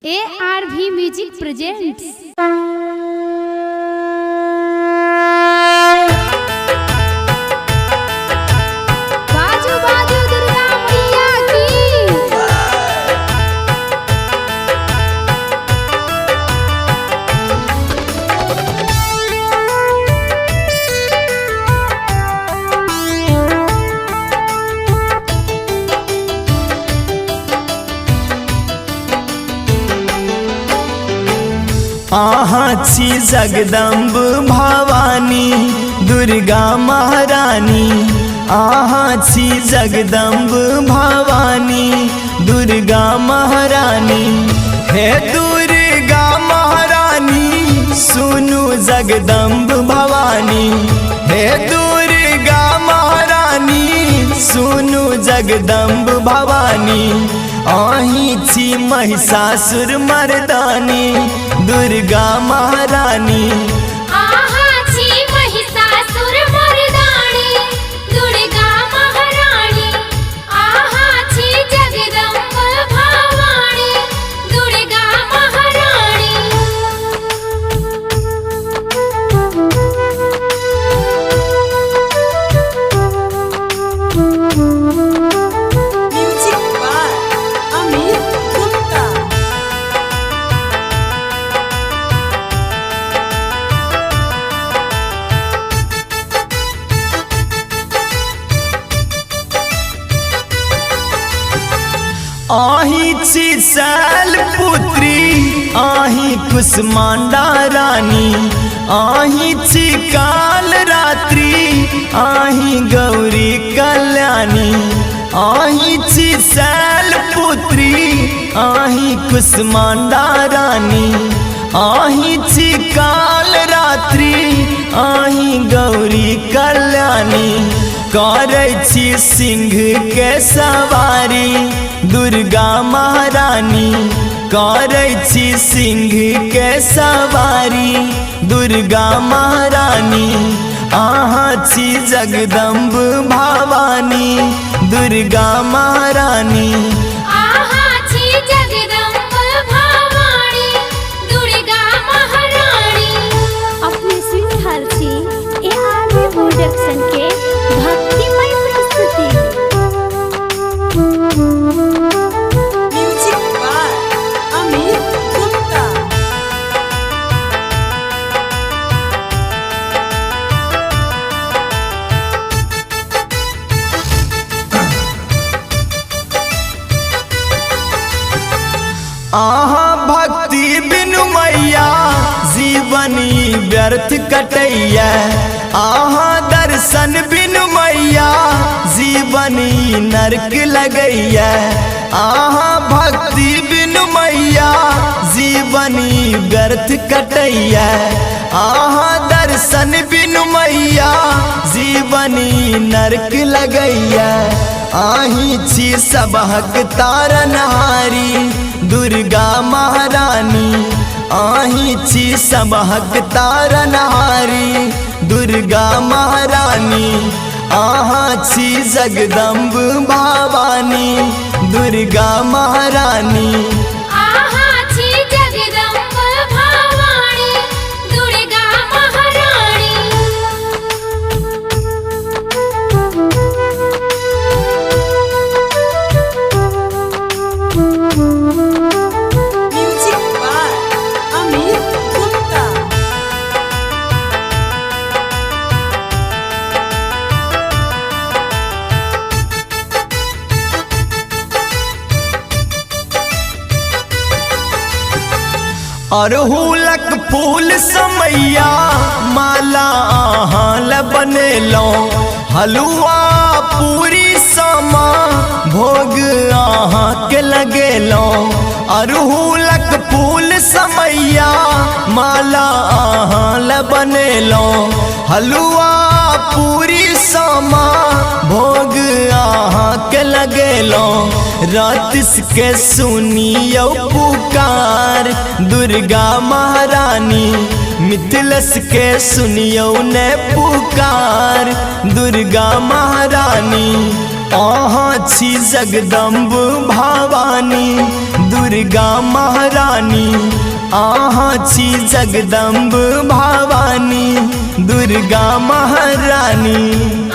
ARV Music presents बाजू बाजू दुर्गा मैया की आहाची जगदम्ब भवानी दुर्गा महारानी। आहाची जगदम्ब भवानी दुर्गा महारानी। हे दुर्गा महारानी सुनु जगदम्ब भवानी। हे दुर्गा महारानी सुनु जगदम्ब भवानी। आहीची महिषासुर मर्दानी दुर्गा महारानी। आहाची महिषासुर मर्दानी दुर्गा महारानी। आहाची जगदम्ब भवानी दुर्गा महारानी। Music by Amit Gupta. आहीची शैल पुत्री आही कुसमांडा रानी। आहीची काल रात्रि आही गौरी कल्याणी। आहीची शैल पुत्री आही कुसमांडा रानी। आहीची काल रात्रि आही गौरी कल्याणी। करैछी सिंह के सवारी दुर्गा महारानी। करैछी सिंह के सवारी दुर्गा महारानी। आहाची जगदम्ब भवानी दुर्गा महारानी। आहाची जगदम्ब भवानी दुर्गा महारानी। अपने स्वीट से ARV प्रोडक्शन के भक्तिमय प्रस्तुति। Music by Amit Gupta. आहा भक्ति बिनु मैया जीवनी व्यर्थ कटैया। आहा दर्शन बिनु मैया जीवनी नरक लगैया। आहा भक्ति बिनु मैया जीवनी व्यर्थ कटैया। आहा दर्शन बिनु मैया जीवनी नरक लगैया। आहीची सबहक तारनहारी दुर्गा महारानी। आहीची सबहक तारनहारी दुर्गा महारानी। आहाची जगदम्ब भवानी दुर्गा महारानी। आहाची जगदम्ब भवानी दुर्गा महारानी। Music by Amit Gupta. अरहुलक फूल समैया माला आहाल बनेलो। हलुआ पूरी समा भोग आहा के लगेलो। अरहुलक फूल समैया माला आहाल बनेलो। हलुआ पूरी समा भोग आहा के लगेलो। रातिस के सुनियो पुकार दुर्गा महारानी। मिथिलस के सुनियो ने पुकार दुर्गा महारानी। आहाची जगदम्ब भवानी दुर्गा महारानी अहाँ छी जगदम्ब भवानी दुर्गा महारानी।